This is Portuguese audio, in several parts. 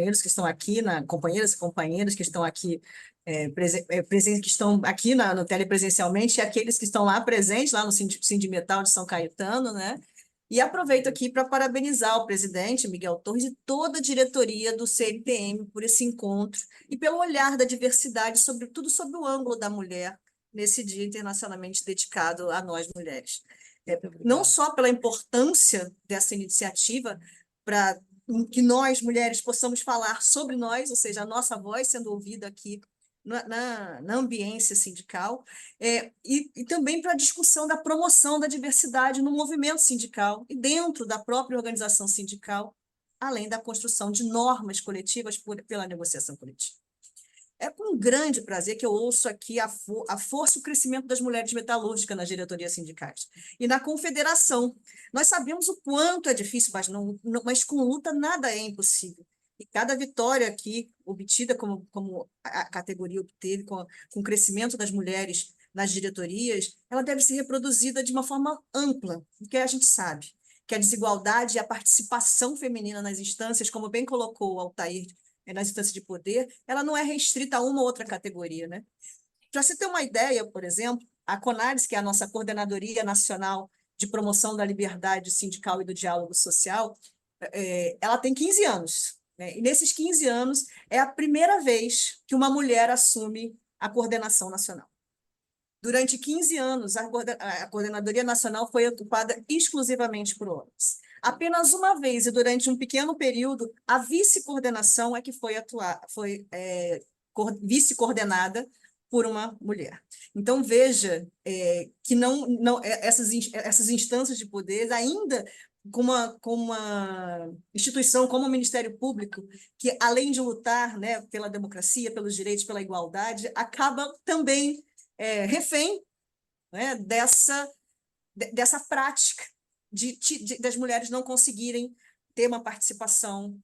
companheiros que estão aqui, companheiras e companheiros que estão aqui, que estão aqui no telepresencialmente, e aqueles que estão lá presentes, lá no Sindimetal de São Caetano, né? E aproveito aqui para parabenizar o presidente Miguel Torres e toda a diretoria do CNTM por esse encontro e pelo olhar da diversidade, sobretudo sobre o ângulo da mulher, nesse Dia Internacionalmente dedicado a nós mulheres. Não só pela importância dessa iniciativa para que nós, mulheres, possamos falar sobre nós, ou seja, a nossa voz sendo ouvida aqui na ambiência sindical, e também para a discussão da promoção da diversidade no movimento sindical e dentro da própria organização sindical, além da construção de normas coletivas pela negociação coletiva. É com grande prazer que eu ouço aqui a força e o crescimento das mulheres metalúrgicas nas diretorias sindicais e na confederação. Nós sabemos o quanto é difícil, mas com luta nada é impossível. E cada vitória aqui obtida, como a categoria obteve, com o crescimento das mulheres nas diretorias, ela deve ser reproduzida de uma forma ampla, porque a gente sabe que a desigualdade e a participação feminina nas instâncias, como bem colocou o Altair, nas instâncias de poder, ela não é restrita a uma ou outra categoria, né? Para você ter uma ideia, por exemplo, a CONARES, que é a nossa Coordenadoria Nacional de Promoção da Liberdade Sindical e do Diálogo Social, ela tem 15 anos, né? E nesses 15 anos é a primeira vez que uma mulher assume a coordenação nacional. Durante 15 anos, a Coordenadoria Nacional foi ocupada exclusivamente por homens. Apenas uma vez, e durante um pequeno período, a vice-coordenação é que foi vice-coordenada por uma mulher. Então, veja que essas instâncias de poder, ainda com uma instituição como o Ministério Público, que, além de lutar, né, pela democracia, pelos direitos, pela igualdade, acaba também refém, né, dessa prática das mulheres não conseguirem ter uma participação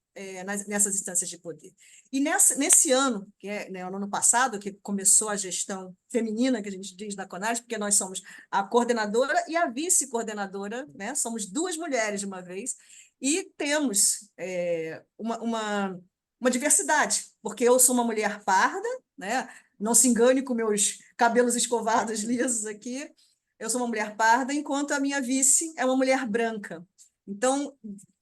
nessas instâncias de poder. E nesse ano, que é, né, no ano passado, que começou a gestão feminina, que a gente diz da CONARES, porque nós somos a coordenadora e a vice-coordenadora, né, somos duas mulheres de uma vez, e temos uma diversidade, porque eu sou uma mulher parda, né, não se engane com meus cabelos escovados lisos aqui, eu sou uma mulher parda, enquanto a minha vice é uma mulher branca. Então,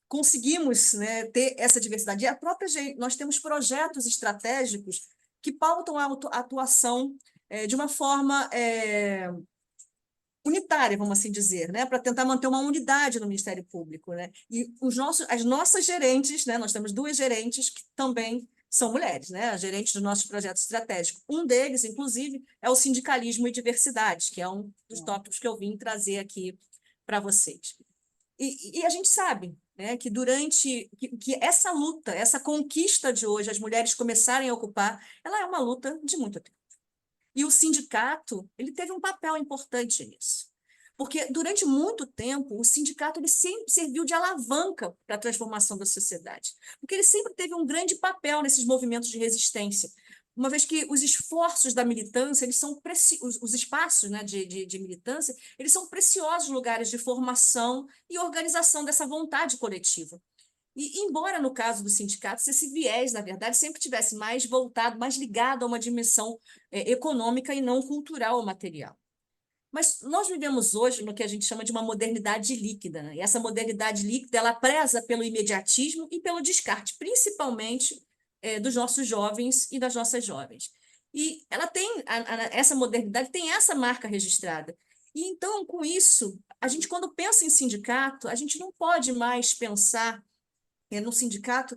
conseguimos, né, ter essa diversidade. E nós temos projetos estratégicos que pautam a atuação de uma forma unitária, vamos assim dizer, né, para tentar manter uma unidade no Ministério Público, né? E as nossas gerentes, né, nós temos duas gerentes que também são mulheres, né, as gerentes dos nossos projetos estratégicos. Um deles, inclusive, é o sindicalismo e diversidade, que é um dos tópicos que eu vim trazer aqui para vocês. E a gente sabe, né, que que essa luta, essa conquista de hoje, as mulheres começarem a ocupar, ela é uma luta de muito tempo. E o sindicato, ele teve um papel importante nisso. Porque, durante muito tempo, o sindicato ele sempre serviu de alavanca para a transformação da sociedade. Porque ele sempre teve um grande papel nesses movimentos de resistência. Uma vez que os esforços da militância, eles são os espaços, né, de militância, eles são preciosos lugares de formação e organização dessa vontade coletiva. E, embora no caso dos sindicatos, esse viés, na verdade, sempre tivesse mais voltado, mais ligado a uma dimensão econômica e não cultural ou material. Mas nós vivemos hoje no que a gente chama de uma modernidade líquida, né? E essa modernidade líquida, ela preza pelo imediatismo e pelo descarte, principalmente dos nossos jovens e das nossas jovens. E ela tem, essa modernidade tem essa marca registrada. E então, com isso, a gente, quando pensa em sindicato, a gente não pode mais pensar no sindicato,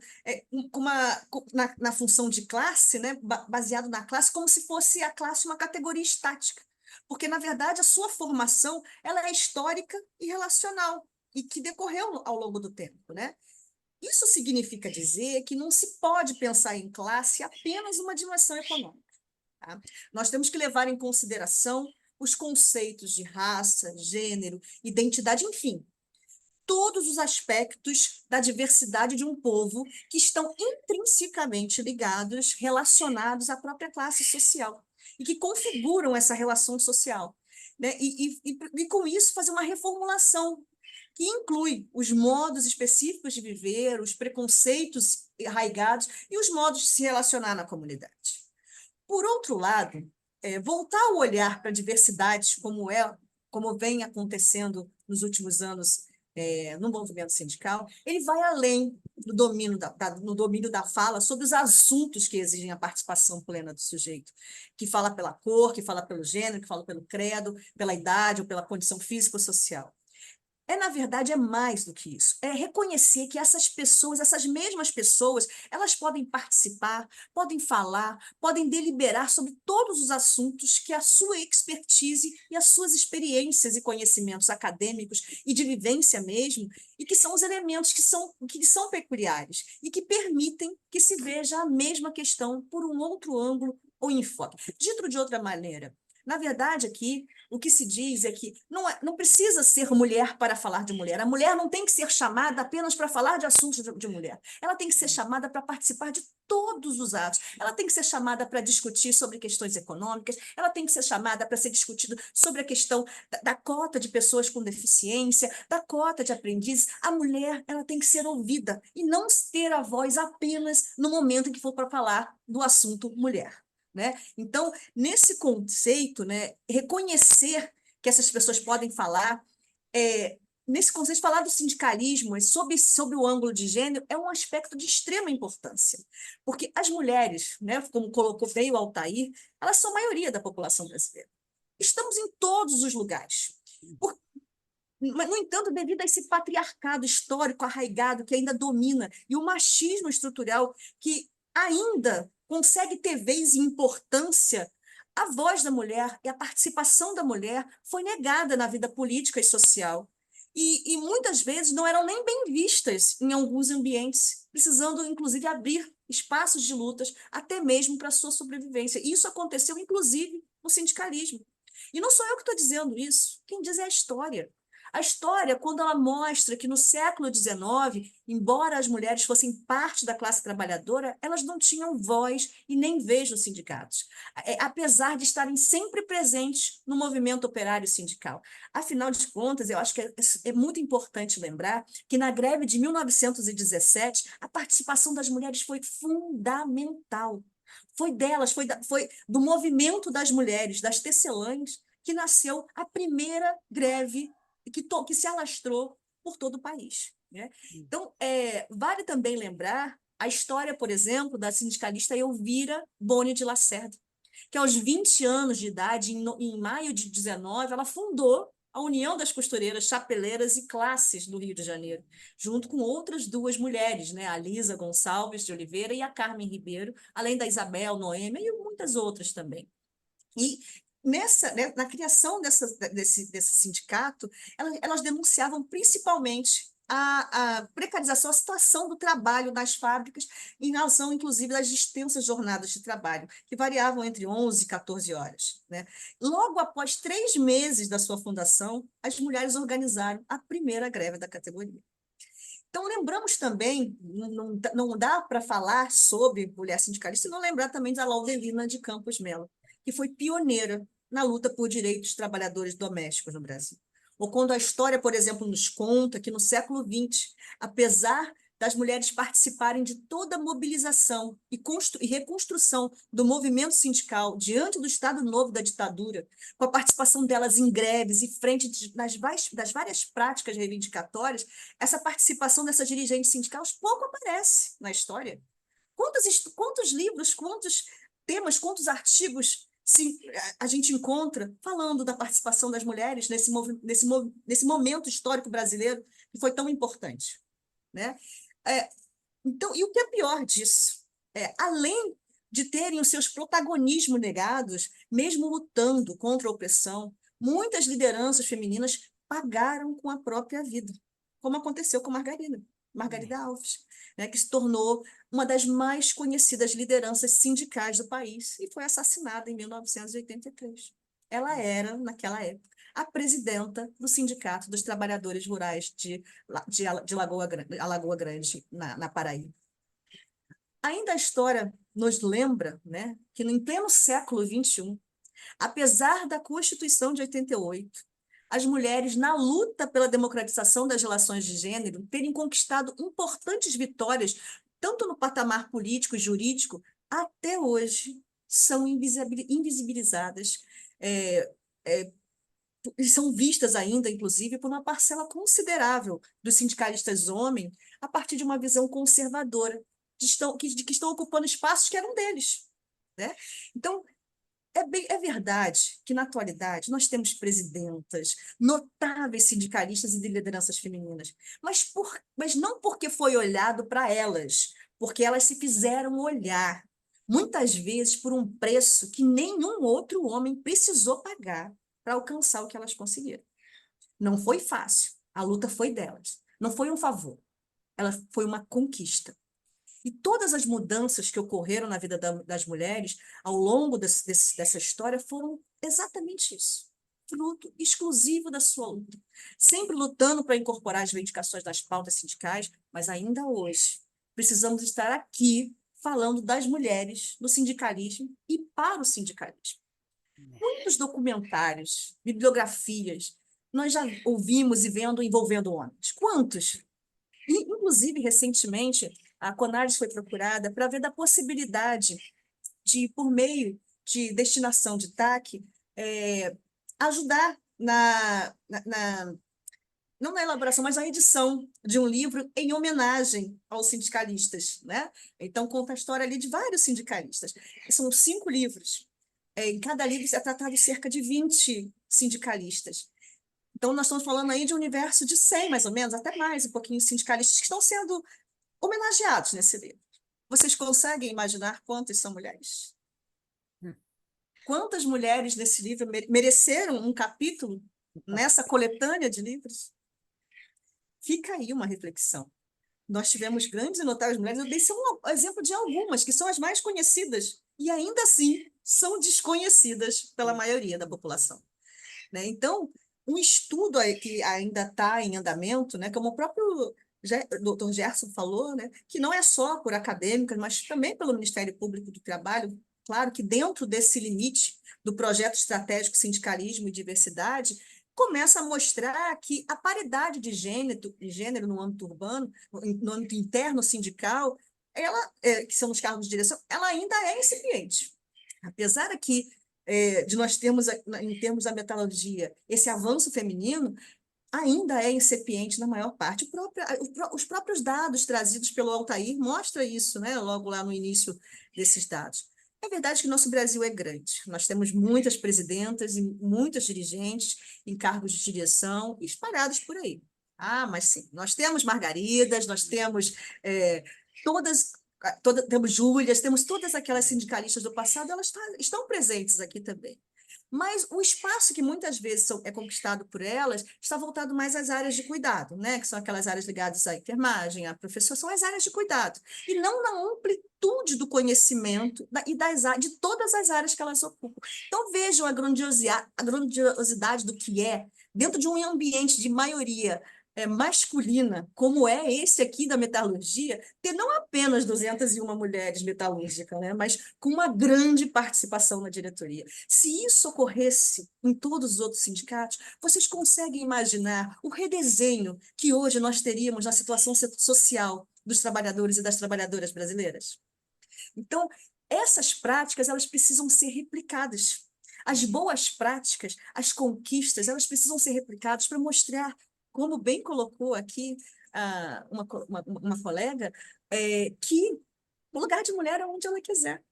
na função de classe, né, baseado na classe, como se fosse a classe uma categoria estática. Porque, na verdade, a sua formação ela é histórica e relacional, e que decorreu ao longo do tempo, né? Isso significa dizer que não se pode pensar em classe apenas uma dimensão econômica. Tá? Nós temos que levar em consideração os conceitos de raça, gênero, identidade, enfim, todos os aspectos da diversidade de um povo que estão intrinsecamente ligados, relacionados à própria classe social e que configuram essa relação social, né? E com isso fazer uma reformulação que inclui os modos específicos de viver, os preconceitos arraigados e os modos de se relacionar na comunidade. Por outro lado, voltar o olhar para a diversidade, como vem acontecendo nos últimos anos no movimento sindical, ele vai além do no domínio da fala sobre os assuntos que exigem a participação plena do sujeito, que fala pela cor, que fala pelo gênero, que fala pelo credo, pela idade ou pela condição físico-social. Na verdade, é mais do que isso. É reconhecer que essas pessoas, essas mesmas pessoas, elas podem participar, podem falar, podem deliberar sobre todos os assuntos que a sua expertise e as suas experiências e conhecimentos acadêmicos e de vivência mesmo, e que são os elementos que são peculiares e que permitem que se veja a mesma questão por um outro ângulo ou enfoque. Dito de outra maneira, na verdade, aqui, o que se diz é que não precisa ser mulher para falar de mulher. A mulher não tem que ser chamada apenas para falar de assuntos de mulher. Ela tem que ser chamada para participar de todos os atos. Ela tem que ser chamada para discutir sobre questões econômicas, ela tem que ser chamada para ser discutido sobre a questão da cota de pessoas com deficiência, da cota de aprendizes. A mulher, ela tem que ser ouvida e não ter a voz apenas no momento em que for para falar do assunto mulher. Né? Então, nesse conceito, né, reconhecer que essas pessoas podem falar, nesse conceito, falar do sindicalismo sob o ângulo de gênero é um aspecto de extrema importância, porque as mulheres, né, como colocou bem o Altair, elas são a maioria da população brasileira. Estamos em todos os lugares. Mas, no entanto, devido a esse patriarcado histórico arraigado que ainda domina e o machismo estrutural que ainda consegue ter vez e importância, a voz da mulher e a participação da mulher foi negada na vida política e social. E muitas vezes não eram nem bem vistas em alguns ambientes, precisando, inclusive, abrir espaços de lutas, até mesmo para a sua sobrevivência. E isso aconteceu, inclusive, no sindicalismo. E não sou eu que estou dizendo isso, quem diz é a história. A história, quando ela mostra que no século XIX, embora as mulheres fossem parte da classe trabalhadora, elas não tinham voz e nem vez nos sindicatos, apesar de estarem sempre presentes no movimento operário sindical. Afinal de contas, eu acho que é muito importante lembrar que na greve de 1917, a participação das mulheres foi fundamental. Foi delas, foi do movimento das mulheres, das tecelãs, que nasceu a primeira greve que se alastrou por todo o país. Né? Então, vale também lembrar a história, por exemplo, da sindicalista Elvira Boni de Lacerda, que aos 20 anos de idade, em maio de 19, ela fundou a União das Costureiras Chapeleiras e Classes do Rio de Janeiro, junto com outras duas mulheres, né? A Lisa Gonçalves de Oliveira e a Carmen Ribeiro, além da Isabel Noêmia e muitas outras também. E na criação desse sindicato, elas denunciavam principalmente a precarização, a situação do trabalho nas fábricas, em razão, inclusive, das extensas jornadas de trabalho, que variavam entre 11 e 14 horas. Né? Logo após 3 meses da sua fundação, as mulheres organizaram a primeira greve da categoria. Então, lembramos também, não dá para falar sobre mulher sindicalista e não lembrar também da Laudelina de Campos Melo, que foi pioneira na luta por direitos dos trabalhadores domésticos no Brasil. Ou quando a história, por exemplo, nos conta que no século XX, apesar das mulheres participarem de toda a mobilização e reconstrução do movimento sindical diante do Estado Novo da ditadura, com a participação delas em greves e frente das várias práticas reivindicatórias, essa participação dessas dirigentes sindicais pouco aparece na história. Quantos livros, quantos temas, quantos artigos a gente encontra falando da participação das mulheres nesse momento histórico brasileiro que foi tão importante, né? Então, e o que é pior disso? Além de terem os seus protagonismos negados, mesmo lutando contra a opressão, muitas lideranças femininas pagaram com a própria vida, como aconteceu com Margarida Alves, né, que se tornou uma das mais conhecidas lideranças sindicais do país e foi assassinada em 1983. Ela era, naquela época, a presidenta do Sindicato dos Trabalhadores Rurais de Alagoa Grande, na Paraíba. Ainda a história nos lembra, né, que no pleno século XXI, apesar da Constituição de 88, as mulheres, na luta pela democratização das relações de gênero, terem conquistado importantes vitórias tanto no patamar político e jurídico, até hoje são invisibilizadas, é, é, e são vistas ainda, inclusive, por uma parcela considerável dos sindicalistas homens, a partir de uma visão conservadora, de que estão ocupando espaços que eram deles, né? Então, é verdade que, na atualidade, nós temos presidentas, notáveis sindicalistas e de lideranças femininas, mas não porque foi olhado para elas, porque elas se fizeram olhar, muitas vezes por um preço que nenhum outro homem precisou pagar para alcançar o que elas conseguiram. Não foi fácil, a luta foi delas, não foi um favor, ela foi uma conquista. E todas as mudanças que ocorreram na vida das mulheres ao longo dessa história foram exatamente isso. Fruto exclusivo da sua luta. Sempre lutando para incorporar as reivindicações das pautas sindicais, mas ainda hoje precisamos estar aqui falando das mulheres, do sindicalismo e para o sindicalismo. Muitos documentários, bibliografias, nós já ouvimos e vendo envolvendo homens. Quantos? Inclusive, recentemente, a Conares foi procurada para ver da possibilidade de, por meio de destinação de TAC, ajudar não na elaboração, mas na edição de um livro em homenagem aos sindicalistas, né? Então, conta a história ali de vários sindicalistas. São 5 livros. Em cada livro é tratado cerca de 20 sindicalistas. Então, nós estamos falando aí de um universo de 100, mais ou menos, até mais, um pouquinho, sindicalistas que estão sendo homenageados nesse livro. Vocês conseguem imaginar quantas são mulheres? Quantas mulheres nesse livro mereceram um capítulo nessa coletânea de livros? Fica aí uma reflexão. Nós tivemos grandes e notáveis mulheres, eu dei só um exemplo de algumas, que são as mais conhecidas, e ainda assim são desconhecidas pela maioria da população, né? Então, um estudo que ainda está em andamento, né, como o próprio Dr. Gerson falou, né, que não é só por acadêmicas, mas também pelo Ministério Público do Trabalho, claro que dentro desse limite do projeto estratégico Sindicalismo e Diversidade, começa a mostrar que a paridade de gênero no âmbito urbano, no âmbito interno sindical, que são os cargos de direção, ela ainda é incipiente. Apesar aqui de nós termos, em termos da metalurgia, esse avanço feminino, ainda é incipiente na maior parte. Os próprios dados trazidos pelo Altair mostram isso, né, logo lá no início desses dados. É verdade que nosso Brasil é grande. Nós temos muitas presidentas e muitas dirigentes em cargos de direção espalhados por aí. Ah, mas sim, nós temos Margaridas, nós temos todas, temos Júlias, temos todas aquelas sindicalistas do passado, elas estão presentes aqui também. Mas o espaço que muitas vezes é conquistado por elas está voltado mais às áreas de cuidado, né? Que são aquelas áreas ligadas à enfermagem, à professora, são as áreas de cuidado. E não na amplitude do conhecimento de todas as áreas que elas ocupam. Então, vejam a grandiosidade do que é, dentro de um ambiente de maioria masculina, como é esse aqui da metalurgia, ter não apenas 201 mulheres metalúrgicas, né, mas com uma grande participação na diretoria. Se isso ocorresse em todos os outros sindicatos, vocês conseguem imaginar o redesenho que hoje nós teríamos na situação social dos trabalhadores e das trabalhadoras brasileiras? Então, essas práticas, elas precisam ser replicadas. As boas práticas, as conquistas, elas precisam ser replicadas para mostrar, como bem colocou aqui uma colega, que o lugar de mulher é onde ela quiser.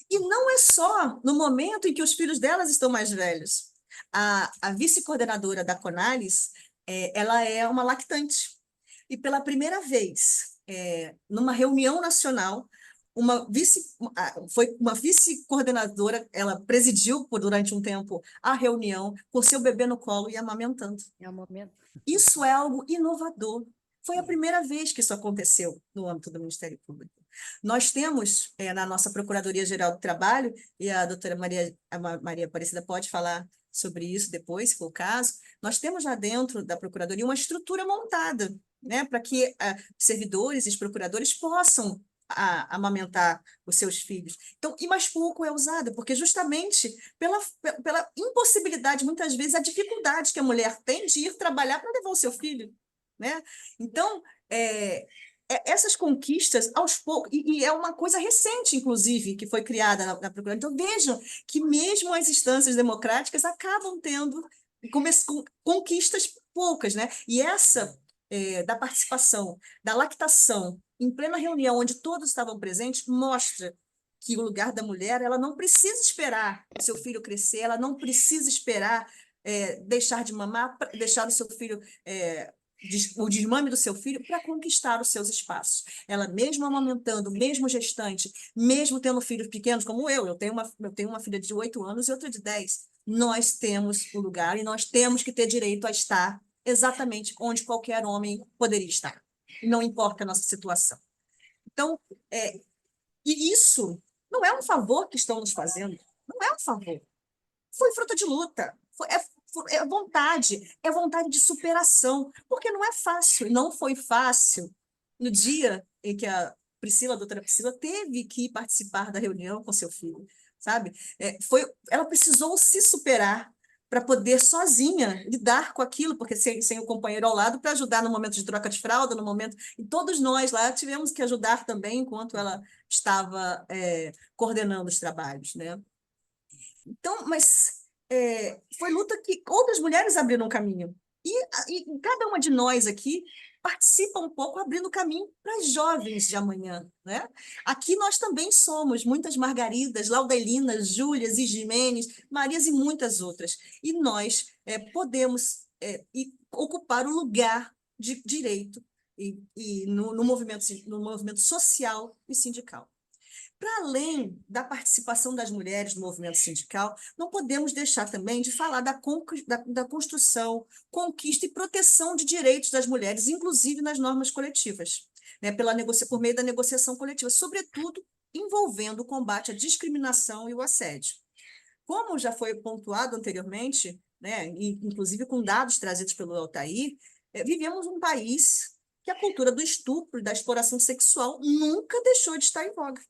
E não é só no momento em que os filhos delas estão mais velhos. A vice-coordenadora da Conalis, ela é uma lactante. E pela primeira vez, numa reunião nacional, foi uma vice-coordenadora, ela presidiu durante um tempo a reunião com seu bebê no colo e amamentando. É o momento. Isso é algo inovador. Foi a primeira vez que isso aconteceu no âmbito do Ministério Público. Nós temos, na nossa Procuradoria-Geral do Trabalho, e a doutora Maria Aparecida pode falar sobre isso depois, se for o caso, nós temos lá dentro da Procuradoria uma estrutura montada, né, para que servidores e os procuradores possam amamentar os seus filhos. Então, e mais pouco é usada, porque justamente pela impossibilidade, muitas vezes, a dificuldade que a mulher tem de ir trabalhar para levar o seu filho, né? Então, essas conquistas, aos poucos, e é uma coisa recente, inclusive, que foi criada na Procuradoria. Então, vejam que mesmo as instâncias democráticas acabam tendo conquistas poucas, né? E essa da participação, da lactação, em plena reunião, onde todos estavam presentes, mostra que o lugar da mulher, ela não precisa esperar o seu filho crescer, ela não precisa esperar deixar de mamar, deixar o seu filho o desmame do seu filho para conquistar os seus espaços. Ela, mesmo amamentando, mesmo gestante, mesmo tendo filhos pequenos, como eu tenho uma filha de 8 anos e outra de 10, nós temos o lugar e nós temos que ter direito a estar exatamente onde qualquer homem poderia estar. Não importa a nossa situação. Então, e isso não é um favor que estão nos fazendo, não é um favor. Foi fruto de luta, é vontade de superação, porque não é fácil, não foi fácil no dia em que a doutora Priscila, teve que participar da reunião com seu filho, sabe? Ela precisou se superar para poder sozinha lidar com aquilo, porque sem o companheiro ao lado para ajudar no momento de troca de fralda, no momento. E todos nós lá tivemos que ajudar também enquanto ela estava coordenando os trabalhos, né? Então, mas foi luta que outras mulheres abriram caminho. E cada uma de nós aqui participa um pouco abrindo caminho para as jovens de amanhã, né? Aqui nós também somos muitas Margaridas, Laudelinas, Júlias, Ismenes, Marias e muitas outras. E nós podemos ocupar o lugar de direito no movimento social e sindical. Para além da participação das mulheres no movimento sindical, não podemos deixar também de falar da construção, conquista e proteção de direitos das mulheres, inclusive nas normas coletivas, né, por meio da negociação coletiva, sobretudo envolvendo o combate à discriminação e o assédio. Como já foi pontuado anteriormente, né, inclusive com dados trazidos pelo Altair, vivemos um país que a cultura do estupro e da exploração sexual nunca deixou de estar em voga.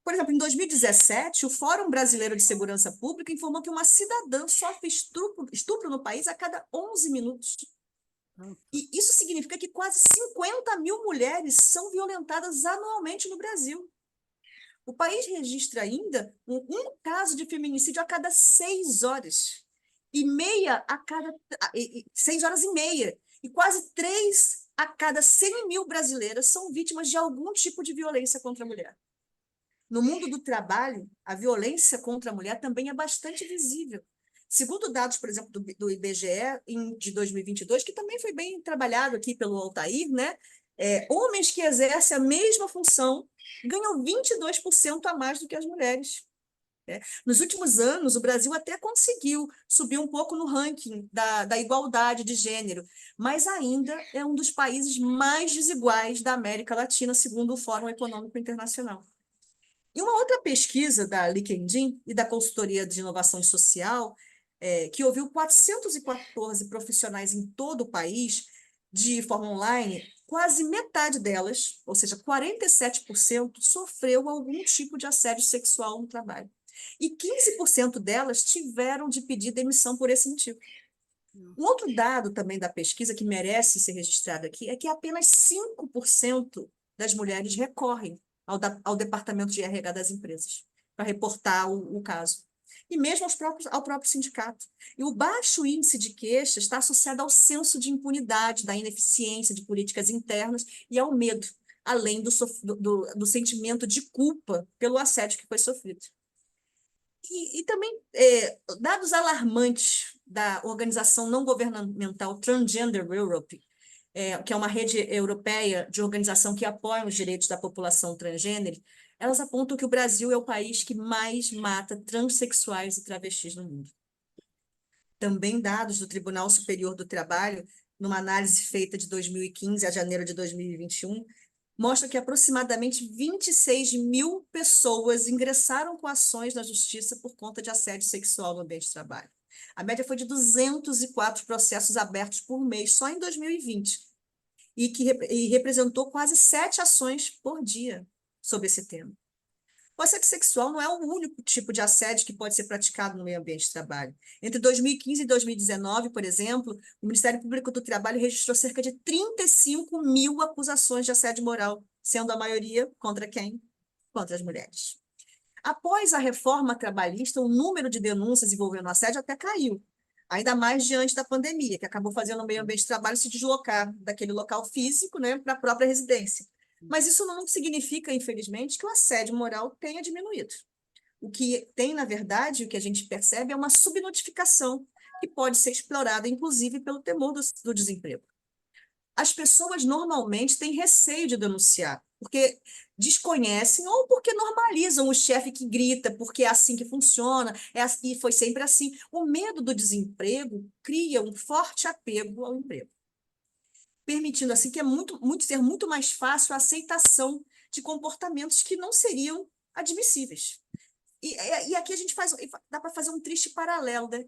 Por exemplo, em 2017, o Fórum Brasileiro de Segurança Pública informou que uma cidadã sofre estupro no país a cada 11 minutos. E isso significa que quase 50 mil mulheres são violentadas anualmente no Brasil. O país registra ainda um caso de feminicídio a cada 6 horas. 6 horas e meia. E quase 3 a cada 100 mil brasileiras são vítimas de algum tipo de violência contra a mulher. No mundo do trabalho, a violência contra a mulher também é bastante visível. Segundo dados, por exemplo, do IBGE de 2022, que também foi bem trabalhado aqui pelo Altair, né? Homens que exercem a mesma função ganham 22% a mais do que as mulheres. Nos últimos anos, o Brasil até conseguiu subir um pouco no ranking da igualdade de gênero, mas ainda é um dos países mais desiguais da América Latina, segundo o Fórum Econômico Internacional. E uma outra pesquisa da LinkedIn e da Consultoria de Inovação Social, que ouviu 414 profissionais em todo o país, de forma online, quase metade delas, ou seja, 47%, sofreu algum tipo de assédio sexual no trabalho. E 15% delas tiveram de pedir demissão por esse motivo. Um outro dado também da pesquisa que merece ser registrado aqui é que apenas 5% das mulheres recorrem ao departamento de RH das empresas para reportar o caso. E mesmo ao próprio sindicato. E o baixo índice de queixas está associado ao senso de impunidade, da ineficiência de políticas internas e ao medo, além do sentimento de culpa pelo assédio que foi sofrido. E também dados alarmantes da organização não governamental Transgender Europe, que é uma rede europeia de organização que apoia os direitos da população transgênero, elas apontam que o Brasil é o país que mais mata transexuais e travestis no mundo. Também dados do Tribunal Superior do Trabalho, numa análise feita de 2015 a janeiro de 2021, mostra que aproximadamente 26 mil pessoas ingressaram com ações na justiça por conta de assédio sexual no ambiente de trabalho. A média foi de 204 processos abertos por mês, só em 2020, e representou quase 7 ações por dia sobre esse tema. O assédio sexual não é o único tipo de assédio que pode ser praticado no meio ambiente de trabalho. Entre 2015 e 2019, por exemplo, o Ministério Público do Trabalho registrou cerca de 35 mil acusações de assédio moral, sendo a maioria contra quem? Contra as mulheres. Após a reforma trabalhista, o número de denúncias envolvendo assédio até caiu, ainda mais diante da pandemia, que acabou fazendo o meio ambiente de trabalho se deslocar daquele local físico, né, para a própria residência. Mas isso não significa, infelizmente, que o assédio moral tenha diminuído. O que tem, na verdade, o que a gente percebe é uma subnotificação que pode ser explorada, inclusive, pelo temor do desemprego. As pessoas normalmente têm receio de denunciar, porque desconhecem ou porque normalizam o chefe que grita, porque é assim que funciona, e foi sempre assim. O medo do desemprego cria um forte apego ao emprego, permitindo assim que ser muito mais fácil a aceitação de comportamentos que não seriam admissíveis. E aqui a gente dá para fazer um triste paralelo, né?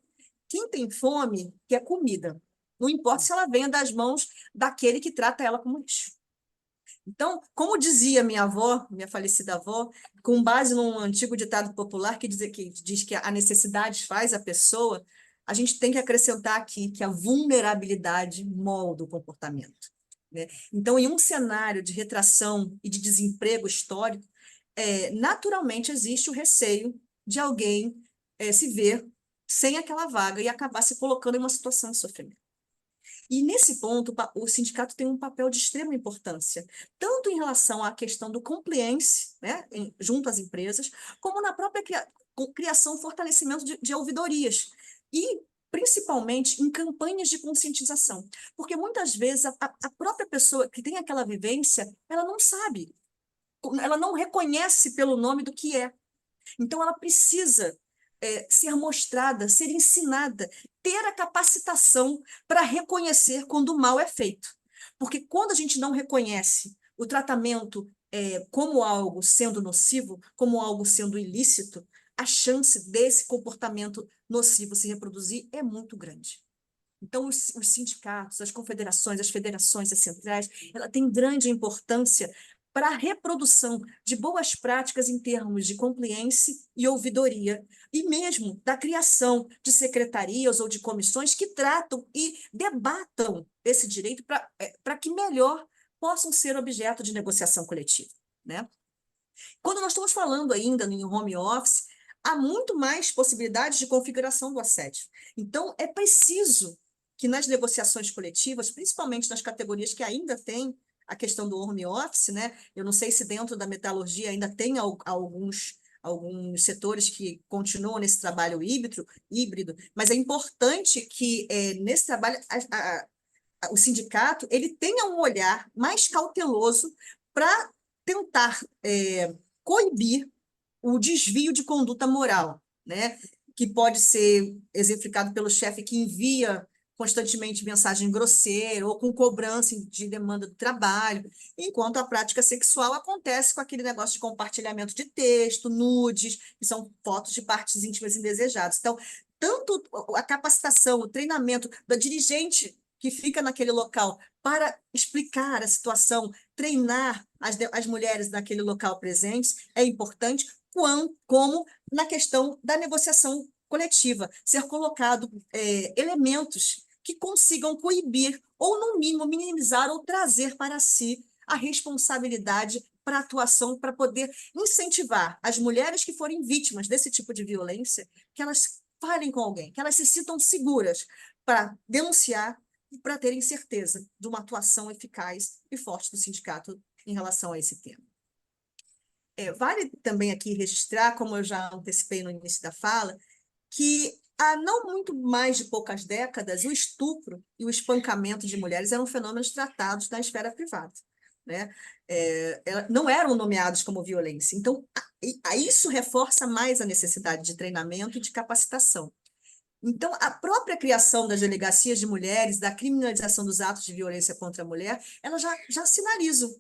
Quem tem fome quer comida. Não importa se ela venha das mãos daquele que trata ela como lixo. Então, como dizia minha avó, minha falecida avó, com base num antigo ditado popular que diz que a necessidade faz a pessoa, a gente tem que acrescentar aqui que a vulnerabilidade molda o comportamento, né? Então, em um cenário de retração e de desemprego histórico, naturalmente existe o receio de alguém se ver sem aquela vaga e acabar se colocando em uma situação de sofrimento. E, nesse ponto, o sindicato tem um papel de extrema importância, tanto em relação à questão do compliance, né, junto às empresas, como na própria criação, fortalecimento de ouvidorias, e principalmente em campanhas de conscientização, porque muitas vezes a própria pessoa que tem aquela vivência, ela não sabe, ela não reconhece pelo nome do que é. Então, ela precisa ser mostrada, ser ensinada, ter a capacitação para reconhecer quando o mal é feito. Porque quando a gente não reconhece o tratamento como algo sendo nocivo, como algo sendo ilícito, a chance desse comportamento nocivo se reproduzir é muito grande. Então, os sindicatos, as confederações, as federações, as centrais, ela tem grande importância para a reprodução de boas práticas em termos de compliance e ouvidoria, e mesmo da criação de secretarias ou de comissões que tratam e debatam esse direito para que melhor possam ser objeto de negociação coletiva, né? Quando nós estamos falando ainda em home office, há muito mais possibilidades de configuração do assédio. Então, é preciso que nas negociações coletivas, principalmente nas categorias que ainda têm a questão do home office, né? Eu não sei se dentro da metalurgia ainda tem alguns setores que continuam nesse trabalho híbrido, mas é importante que nesse trabalho o sindicato ele tenha um olhar mais cauteloso para tentar coibir o desvio de conduta moral, né? Que pode ser exemplificado pelo chefe que envia constantemente mensagem grosseira ou com cobrança de demanda do trabalho, enquanto a prática sexual acontece com aquele negócio de compartilhamento de texto, nudes, que são fotos de partes íntimas indesejadas. Então, tanto a capacitação, o treinamento da dirigente que fica naquele local para explicar a situação, treinar as mulheres naquele local presentes, é importante, como na questão da negociação coletiva, ser colocado elementos que consigam coibir ou, no mínimo, minimizar ou trazer para si a responsabilidade para a atuação, para poder incentivar as mulheres que forem vítimas desse tipo de violência, que elas falem com alguém, que elas se sintam seguras para denunciar e para terem certeza de uma atuação eficaz e forte do sindicato em relação a esse tema. Vale também aqui registrar, como eu já antecipei no início da fala, que há não muito mais de poucas décadas, o estupro e o espancamento de mulheres eram fenômenos tratados na esfera privada, né? Não eram nomeados como violência. Então, isso reforça mais a necessidade de treinamento e de capacitação. Então, a própria criação das delegacias de mulheres, da criminalização dos atos de violência contra a mulher, elas já sinalizam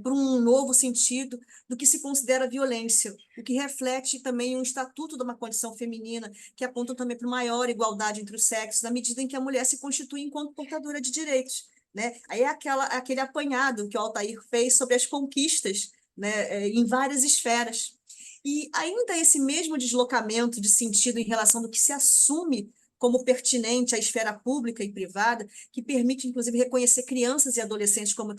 por um novo sentido do que se considera violência, o que reflete também um estatuto de uma condição feminina, que aponta também para maior igualdade entre os sexos, na medida em que a mulher se constitui enquanto portadora de direitos, né? Aí é aquele apanhado que o Altair fez sobre as conquistas, né, em várias esferas. E ainda esse mesmo deslocamento de sentido em relação do que se assume como pertinente à esfera pública e privada, que permite, inclusive, reconhecer crianças e adolescentes como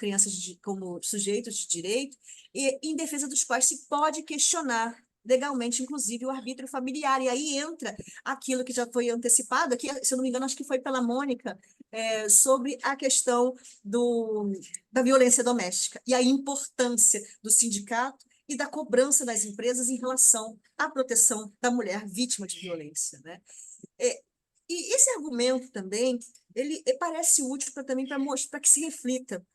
como sujeitos de direito, e em defesa dos quais se pode questionar legalmente, inclusive, o arbítrio familiar. E aí entra aquilo que já foi antecipado aqui, se eu não me engano, acho que foi pela Mônica, sobre a questão da violência doméstica e a importância do sindicato e da cobrança das empresas em relação à proteção da mulher vítima de violência, né? É, e esse argumento também, ele parece útil também para mostrar que se reflita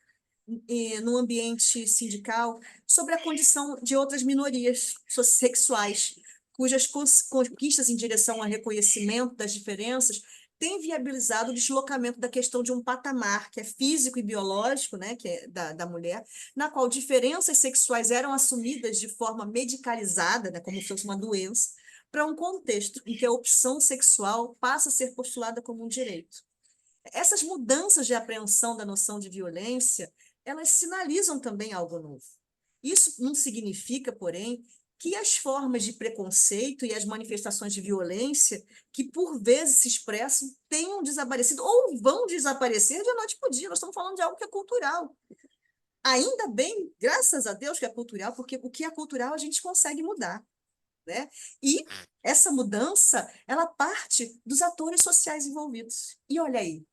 no ambiente sindical sobre a condição de outras minorias sexuais, cujas conquistas em direção ao reconhecimento das diferenças têm viabilizado o deslocamento da questão de um patamar que é físico e biológico, né, que é da mulher, na qual diferenças sexuais eram assumidas de forma medicalizada, né, como se fosse uma doença, para um contexto em que a opção sexual passa a ser postulada como um direito. Essas mudanças de apreensão da noção de violência, elas sinalizam também algo novo. Isso não significa, porém, que as formas de preconceito e as manifestações de violência, que por vezes se expressam, tenham desaparecido ou vão desaparecer de noite para o dia. Nós estamos falando de algo que é cultural. Ainda bem, graças a Deus que é cultural, porque o que é cultural a gente consegue mudar, né? E essa mudança, ela parte dos atores sociais envolvidos. E olha aí,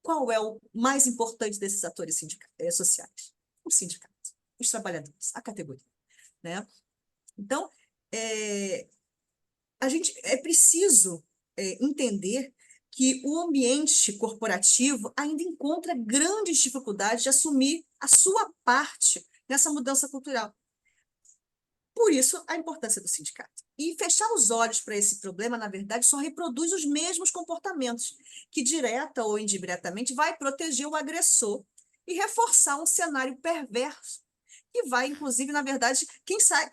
qual é o mais importante desses atores sociais? O sindicato, os trabalhadores, a categoria, né? Então, é, a gente é preciso entender que o ambiente corporativo ainda encontra grandes dificuldades de assumir a sua parte nessa mudança cultural. Por isso, a importância do sindicato. E fechar os olhos para esse problema, na verdade, só reproduz os mesmos comportamentos, que direta ou indiretamente vai proteger o agressor e reforçar um cenário perverso, que vai, inclusive, na verdade, quem sai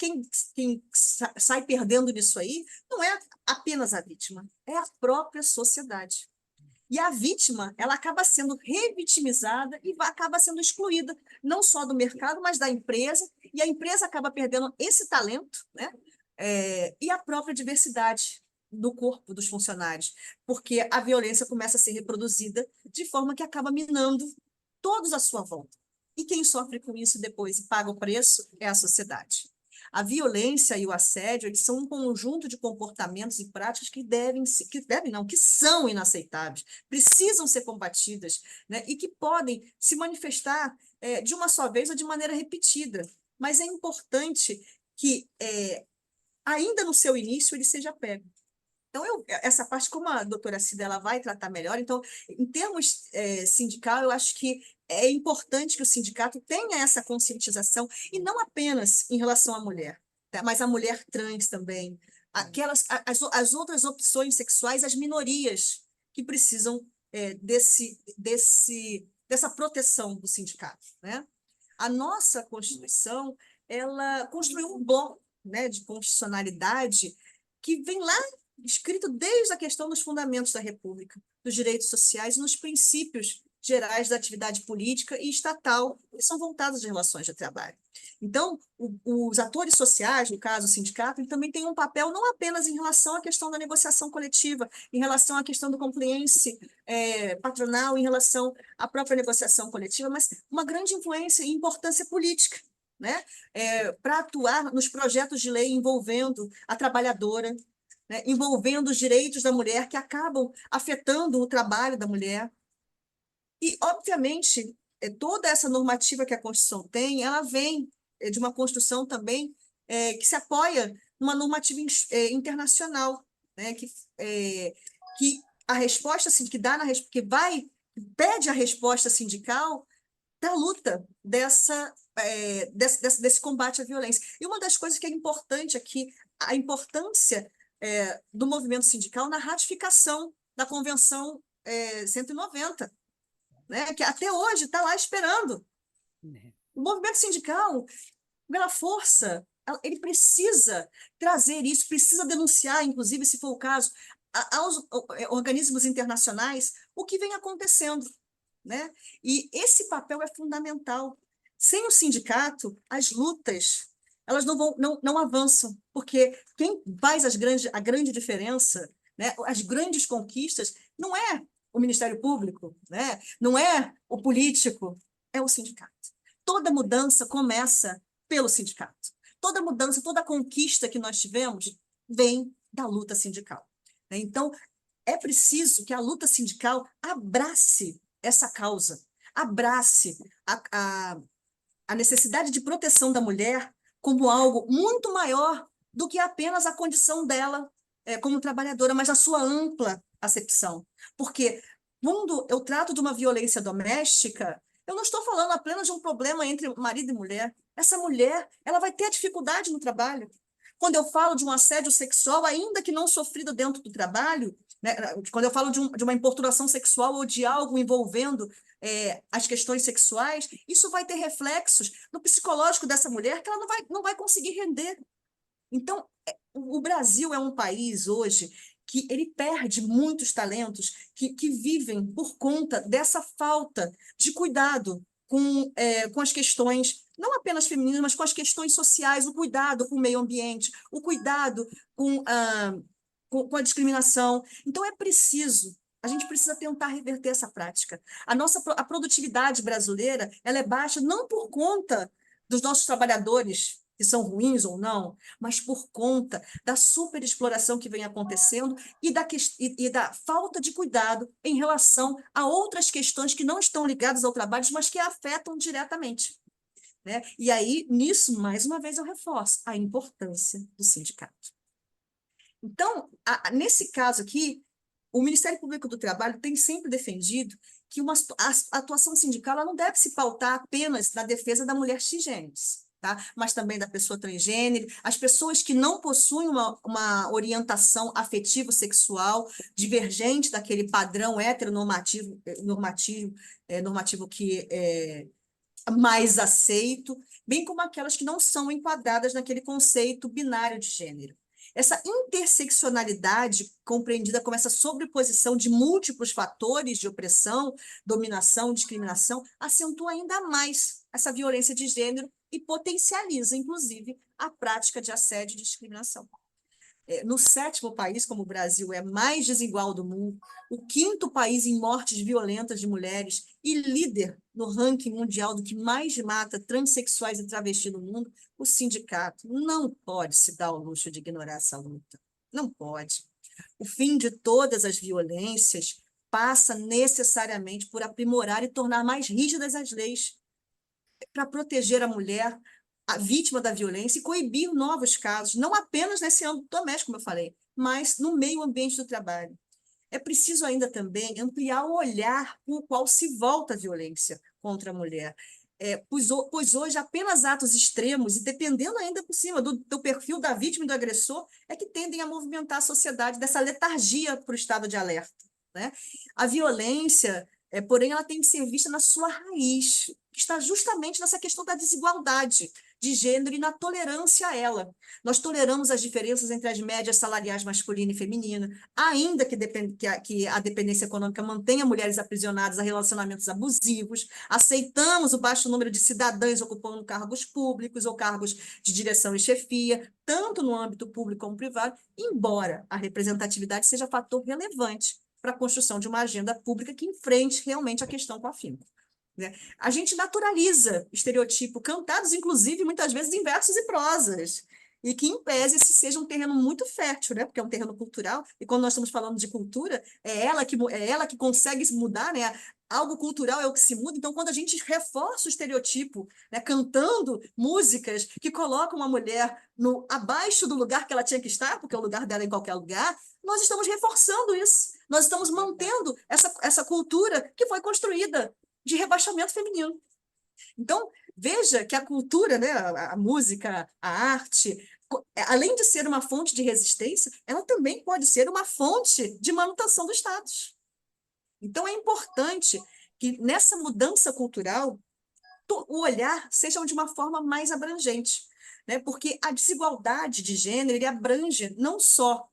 perdendo nisso aí não é apenas a vítima, é a própria sociedade. E a vítima, ela acaba sendo revitimizada e acaba sendo excluída, não só do mercado, mas da empresa, e a empresa acaba perdendo esse talento, né? E a própria diversidade do corpo dos funcionários, porque a violência começa a ser reproduzida de forma que acaba minando todos à sua volta. E quem sofre com isso depois e paga o preço é a sociedade. A violência e o assédio, eles são um conjunto de comportamentos e práticas que são inaceitáveis, precisam ser combatidas, né? E que podem se manifestar de uma só vez ou de maneira repetida. Mas é importante que, ainda no seu início, ele seja pego. Então, essa parte, como a doutora Cida ela vai tratar melhor, então, em termos sindical, eu acho que é importante que o sindicato tenha essa conscientização, e não apenas em relação à mulher, tá? Mas a mulher trans também, as outras opções sexuais, as minorias que precisam dessa proteção do sindicato, né? A nossa Constituição, ela construiu um bloco, né, de constitucionalidade que vem lá escrito desde a questão dos fundamentos da República, dos direitos sociais e nos princípios gerais da atividade política e estatal, que são voltados às relações de trabalho. Então, os atores sociais, no caso o sindicato, ele também tem um papel não apenas em relação à questão da negociação coletiva, em relação à questão do compliance patronal, em relação à própria negociação coletiva, mas uma grande influência e importância política, né? Para atuar nos projetos de lei envolvendo a trabalhadora, né, envolvendo os direitos da mulher, que acabam afetando o trabalho da mulher. E, obviamente, toda essa normativa que a Constituição tem, ela vem de uma construção também que se apoia numa normativa internacional, né, que a resposta assim, que pede a resposta sindical da luta desse combate à violência. E uma das coisas que é importante aqui, a importância do movimento sindical na ratificação da Convenção 190, né, que até hoje está lá esperando. O movimento sindical, pela força, ele precisa trazer isso, precisa denunciar, inclusive, se for o caso, aos organismos internacionais, o que vem acontecendo, né? E esse papel é fundamental. Sem o sindicato, as lutas elas não avançam, porque quem faz a grande diferença, né, as grandes conquistas, não é o Ministério Público, né, não é o político, é o sindicato. Toda mudança começa pelo sindicato. Toda mudança, toda conquista que nós tivemos vem da luta sindical. Então, é preciso que a luta sindical abrace essa causa, abrace a necessidade de proteção da mulher como algo muito maior do que apenas a condição dela como trabalhadora, mas a sua ampla acepção. Porque quando eu trato de uma violência doméstica, eu não estou falando apenas de um problema entre marido e mulher. Essa mulher, ela vai ter dificuldade no trabalho. Quando eu falo de um assédio sexual, ainda que não sofrido dentro do trabalho, né, quando eu falo de uma importunação sexual ou de algo envolvendo as questões sexuais, isso vai ter reflexos no psicológico dessa mulher que ela não vai conseguir render. Então, o Brasil é um país hoje que ele perde muitos talentos que vivem por conta dessa falta de cuidado com as questões, não apenas femininas, mas com as questões sociais, o cuidado com o meio ambiente, o cuidado com a discriminação. Então, a gente precisa tentar reverter essa prática. A produtividade brasileira ela é baixa não por conta dos nossos trabalhadores, que são ruins ou não, mas por conta da superexploração que vem acontecendo e da falta de cuidado em relação a outras questões que não estão ligadas ao trabalho, mas que a afetam diretamente. Né? E aí, nisso, mais uma vez, eu reforço a importância do sindicato. Então, nesse caso aqui, o Ministério Público do Trabalho tem sempre defendido que a atuação sindical ela não deve se pautar apenas na defesa da mulher cisgênero, tá? Mas também da pessoa transgênero, as pessoas que não possuem uma orientação afetivo-sexual divergente daquele padrão heteronormativo normativo que é mais aceito, bem como aquelas que não são enquadradas naquele conceito binário de gênero. Essa interseccionalidade, compreendida como essa sobreposição de múltiplos fatores de opressão, dominação, discriminação, acentua ainda mais essa violência de gênero e potencializa, inclusive, a prática de assédio e discriminação. No 7º país, como o Brasil é mais desigual do mundo, o 5º país em mortes violentas de mulheres e líder no ranking mundial do que mais mata transexuais e travestis no mundo, o sindicato não pode se dar ao luxo de ignorar essa luta. Não pode. O fim de todas as violências passa necessariamente por aprimorar e tornar mais rígidas as leis para proteger a mulher, a vítima da violência, e coibir novos casos, não apenas nesse âmbito doméstico, como eu falei, mas no meio ambiente do trabalho. É preciso ainda também ampliar o olhar com o qual se volta a violência contra a mulher. Pois hoje apenas atos extremos, e dependendo ainda por cima do perfil da vítima e do agressor, é que tendem a movimentar a sociedade dessa letargia para o estado de alerta. Né? A violência, porém, ela tem que ser vista na sua raiz, que está justamente nessa questão da desigualdade de gênero e na tolerância a ela. Nós toleramos as diferenças entre as médias salariais masculina e feminina, ainda que a dependência econômica mantenha mulheres aprisionadas a relacionamentos abusivos, aceitamos o baixo número de cidadãs ocupando cargos públicos ou cargos de direção e chefia, tanto no âmbito público como privado, embora a representatividade seja fator relevante para a construção de uma agenda pública que enfrente realmente a questão com afinco. Né? A gente naturaliza estereotipo, cantados, inclusive, muitas vezes em versos e prosas, e que, em pese, esse seja um terreno muito fértil, né? Porque é um terreno cultural, e quando nós estamos falando de cultura, é ela que consegue se mudar, né? Algo cultural é o que se muda, então, quando a gente reforça o estereotipo, né? Cantando músicas que colocam a mulher abaixo do lugar que ela tinha que estar, porque o lugar dela é em qualquer lugar, nós estamos reforçando isso, nós estamos mantendo essa cultura que foi construída de rebaixamento feminino. Então, veja que a cultura, né, a música, a arte, além de ser uma fonte de resistência, ela também pode ser uma fonte de manutenção do status. Então, é importante que nessa mudança cultural o olhar seja de uma forma mais abrangente, né? Porque a desigualdade de gênero ele abrange não só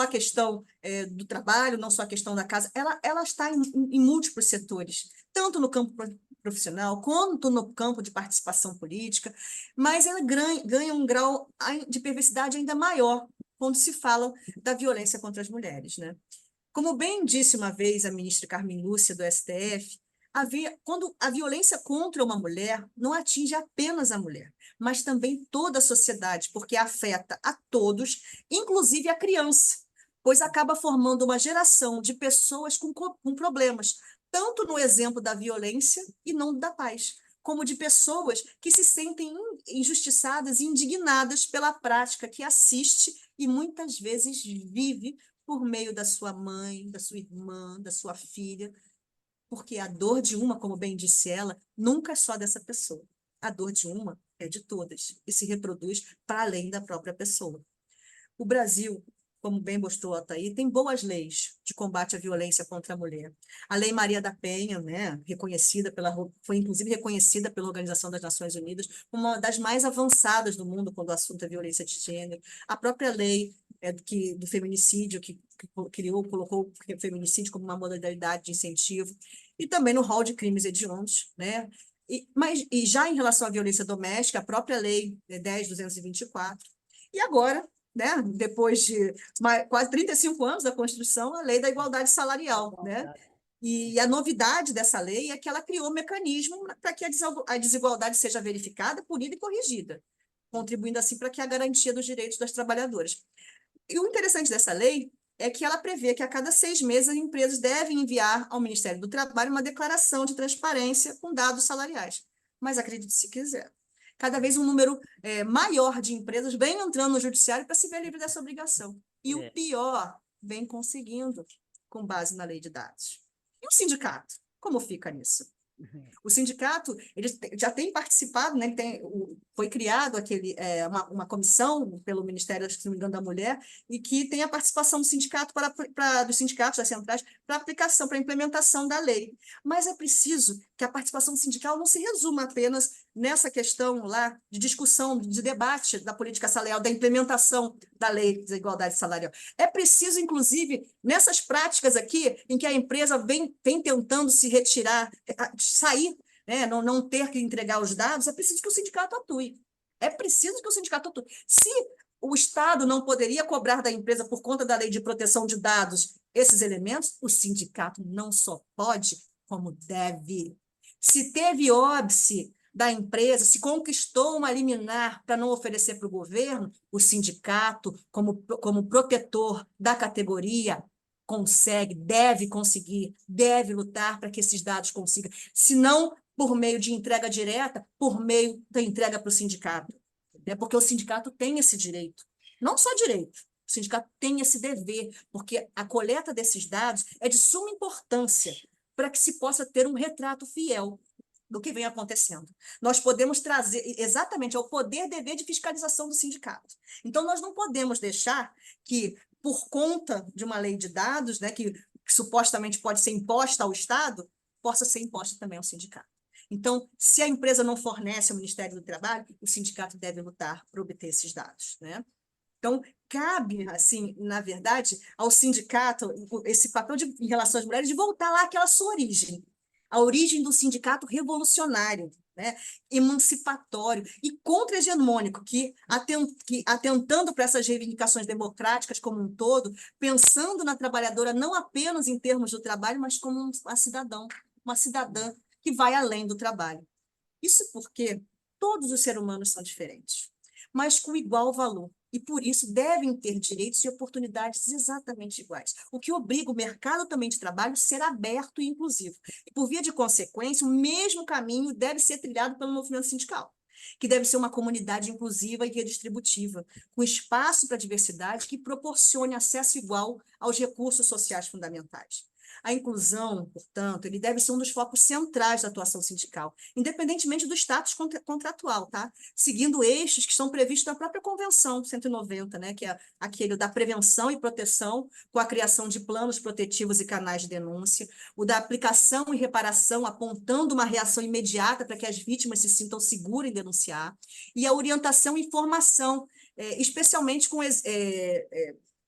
a questão do trabalho, não só a questão da casa, ela está em múltiplos setores, tanto no campo profissional quanto no campo de participação política, mas ela ganha um grau de perversidade ainda maior quando se fala da violência contra as mulheres, né? Como bem disse uma vez a ministra Carmen Lúcia, do STF, quando a violência contra uma mulher não atinge apenas a mulher, mas também toda a sociedade, porque afeta a todos, inclusive a criança, pois acaba formando uma geração de pessoas com problemas, tanto no exemplo da violência e não da paz, como de pessoas que se sentem injustiçadas e indignadas pela prática que assiste e muitas vezes vive por meio da sua mãe, da sua irmã, da sua filha, porque a dor de uma, como bem disse ela, nunca é só dessa pessoa. A dor de uma é de todas e se reproduz para além da própria pessoa. O Brasil, como bem mostrou o Altair, tem boas leis de combate à violência contra a mulher. A Lei Maria da Penha, né, foi inclusive reconhecida pela Organização das Nações Unidas como uma das mais avançadas do mundo quando o assunto é violência de gênero. A própria lei do feminicídio, que colocou o feminicídio como uma modalidade de incentivo, e também no rol de crimes hediondos, né? E já em relação à violência doméstica, a própria Lei 10.224, e agora, né, depois de quase 35 anos da Constituição, a Lei da Igualdade Salarial, né? E a novidade dessa lei é que ela criou um mecanismo para que a desigualdade seja verificada, punida e corrigida, contribuindo assim para que a garantia dos direitos das trabalhadoras. E o interessante dessa lei é que ela prevê que a cada 6 meses as empresas devem enviar ao Ministério do Trabalho uma declaração de transparência com dados salariais. Mas acredite se quiser, cada vez um número maior de empresas vem entrando no judiciário para se ver livre dessa obrigação. E o pior, vem conseguindo, com base na lei de dados. E o sindicato? Como fica nisso? O sindicato ele já tem participado, né? Foi criado uma comissão pelo Ministério, se não me engano, da Mulher, e que tem a participação do sindicato dos sindicatos, das centrais, para aplicação, para implementação da lei. Mas é preciso que a participação sindical não se resuma apenas nessa questão lá de discussão, de debate da política salarial, da implementação da lei de igualdade salarial. É preciso, inclusive, nessas práticas aqui, em que a empresa vem tentando se retirar, sair, né, não ter que entregar os dados, é preciso que o sindicato atue. É preciso que o sindicato atue. Se o Estado não poderia cobrar da empresa, por conta da lei de proteção de dados, esses elementos, o sindicato não só pode, como deve. Se teve óbice da empresa, se conquistou uma liminar para não oferecer para o governo, o sindicato, como protetor da categoria, consegue, deve conseguir, deve lutar para que esses dados consigam, se não por meio de entrega direta, por meio da entrega para o sindicato. Porque o sindicato tem esse direito, não só direito, o sindicato tem esse dever, porque a coleta desses dados é de suma importância para que se possa ter um retrato fiel do que vem acontecendo. Nós podemos trazer exatamente ao poder-dever de fiscalização do sindicato. Então, nós não podemos deixar que, por conta de uma lei de dados, né, que supostamente pode ser imposta ao Estado, possa ser imposta também ao sindicato. Então, se a empresa não fornece ao Ministério do Trabalho, o sindicato deve lutar para obter esses dados, né? Então, cabe, assim, na verdade, ao sindicato esse papel em relação às mulheres de voltar lá àquela sua origem, a origem do sindicato revolucionário, né, emancipatório e contra-hegemônico, que atentando para essas reivindicações democráticas como um todo, pensando na trabalhadora não apenas em termos do trabalho, mas como uma cidadã que vai além do trabalho. Isso porque todos os seres humanos são diferentes, mas com igual valor. E, por isso, devem ter direitos e oportunidades exatamente iguais, o que obriga o mercado também de trabalho a ser aberto e inclusivo. E, por via de consequência, o mesmo caminho deve ser trilhado pelo movimento sindical, que deve ser uma comunidade inclusiva e redistributiva, com espaço para a diversidade que proporcione acesso igual aos recursos sociais fundamentais. A inclusão, portanto, ele deve ser um dos focos centrais da atuação sindical, independentemente do status contratual, tá? Seguindo eixos que são previstos na própria Convenção 190, né? Que é aquele da prevenção e proteção, com a criação de planos protetivos e canais de denúncia, o da aplicação e reparação, apontando uma reação imediata para que as vítimas se sintam seguras em denunciar, e a orientação e formação, especialmente com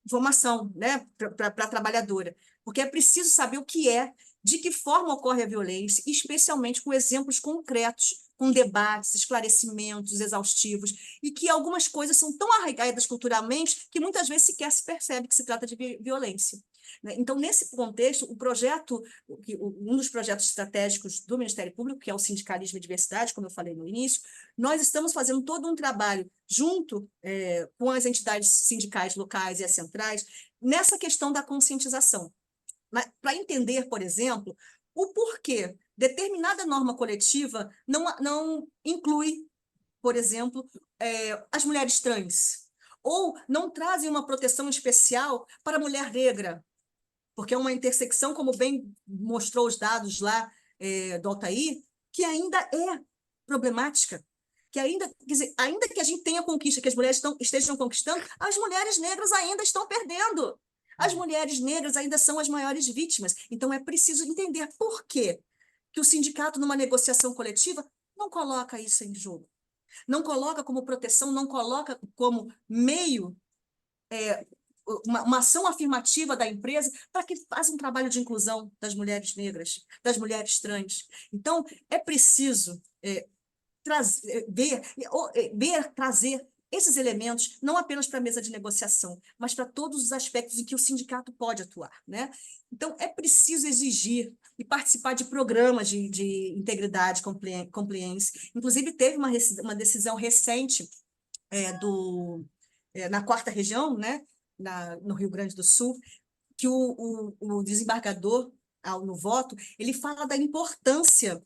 informação, né, para a trabalhadora, porque é preciso saber o que é de que forma ocorre a violência, especialmente com exemplos concretos, com debates, esclarecimentos exaustivos, e que algumas coisas são tão arraigadas culturalmente que muitas vezes sequer se percebe que se trata de violência. Então, nesse contexto, um dos projetos estratégicos do Ministério Público, que é o Sindicalismo e Diversidade, como eu falei no início, nós estamos fazendo todo um trabalho junto com as entidades sindicais locais e as centrais, nessa questão da conscientização. Para entender, por exemplo, o porquê determinada norma coletiva não inclui, por exemplo, as mulheres trans, ou não trazem uma proteção especial para a mulher negra, porque é uma intersecção, como bem mostrou os dados lá do Altair, que ainda é problemática, que ainda, quer dizer, ainda que a gente tenha conquista, que as mulheres estejam conquistando, as mulheres negras ainda estão perdendo. As mulheres negras ainda são as maiores vítimas. Então, é preciso entender por quê que o sindicato, numa negociação coletiva, não coloca isso em jogo. Não coloca como proteção, não coloca como meio uma ação afirmativa da empresa para que faça um trabalho de inclusão das mulheres negras, das mulheres trans. Então, é preciso trazer esses elementos não apenas para a mesa de negociação, mas para todos os aspectos em que o sindicato pode atuar, né? Então, é preciso exigir e participar de programas de integridade, compliance. Inclusive, teve uma decisão recente na quarta região, né, no Rio Grande do Sul, que o desembargador, no voto, ele fala da importância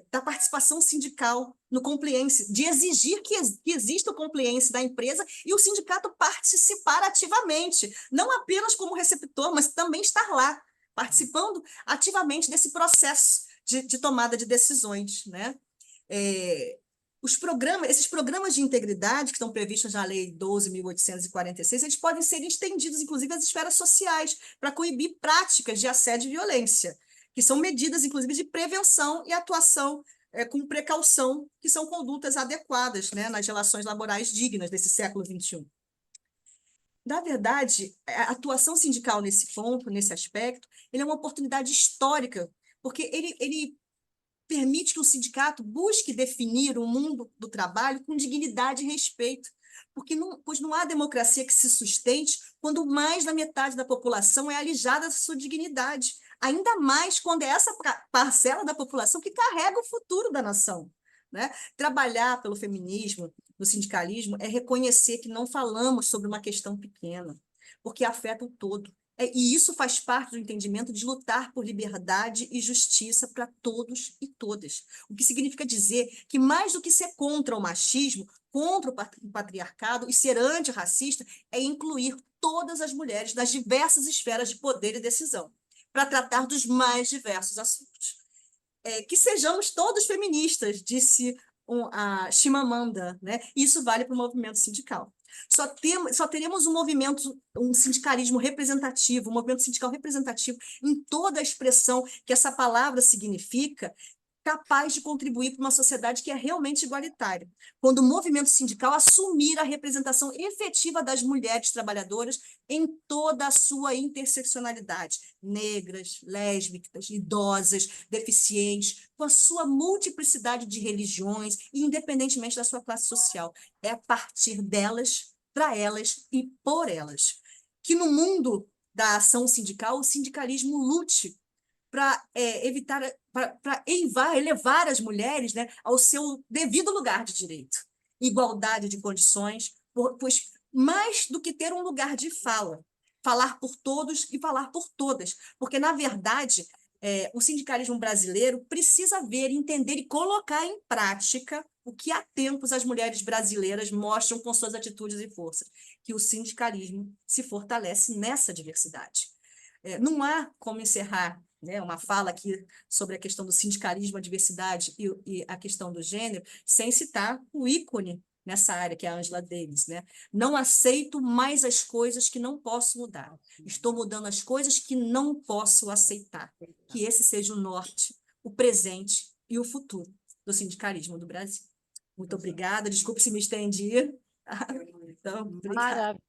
da participação sindical no compliance, de exigir que exista o compliance da empresa e o sindicato participar ativamente, não apenas como receptor, mas também estar lá, participando ativamente desse processo de tomada de decisões, né? Esses programas de integridade que estão previstos na Lei 12.846, eles podem ser estendidos, inclusive, às esferas sociais, para coibir práticas de assédio e violência, que são medidas, inclusive, de prevenção e atuação com precaução, que são condutas adequadas, né, nas relações laborais dignas desse século XXI. Na verdade, a atuação sindical nesse ponto, nesse aspecto, ele é uma oportunidade histórica, porque ele permite que o sindicato busque definir o mundo do trabalho com dignidade e respeito, pois não há democracia que se sustente quando mais da metade da população é alijada da sua dignidade, ainda mais quando é essa parcela da população que carrega o futuro da nação, né? Trabalhar pelo feminismo, no sindicalismo, é reconhecer que não falamos sobre uma questão pequena, porque afeta o todo. E isso faz parte do entendimento de lutar por liberdade e justiça para todos e todas. O que significa dizer que, mais do que ser contra o machismo, contra o patriarcado e ser antirracista, é incluir todas as mulheres das diversas esferas de poder e decisão, para tratar dos mais diversos assuntos. Que sejamos todos feministas, disse a Chimamanda, né? Isso vale para o movimento sindical. Só teremos um sindicalismo representativo, um movimento sindical representativo em toda a expressão que essa palavra significa, capaz de contribuir para uma sociedade que é realmente igualitária. Quando o movimento sindical assumir a representação efetiva das mulheres trabalhadoras em toda a sua interseccionalidade, negras, lésbicas, idosas, deficientes, com a sua multiplicidade de religiões, e independentemente da sua classe social. É a partir delas, para elas e por elas. Que no mundo da ação sindical, o sindicalismo lute para elevar as mulheres, né, ao seu devido lugar de direito. Igualdade de condições, pois mais do que ter um lugar de fala, falar por todos e falar por todas, porque, na verdade, o sindicalismo brasileiro precisa ver, entender e colocar em prática o que há tempos as mulheres brasileiras mostram com suas atitudes e forças, que o sindicalismo se fortalece nessa diversidade. Não há como encerrar, né, uma fala aqui sobre a questão do sindicalismo, a diversidade e a questão do gênero, sem citar o ícone nessa área, que é a Angela Davis, né? Não aceito mais as coisas que não posso mudar. Estou mudando as coisas que não posso aceitar. Que esse seja o norte, o presente e o futuro do sindicalismo do Brasil. Muito obrigada. Desculpe se me estendi. Então, obrigada.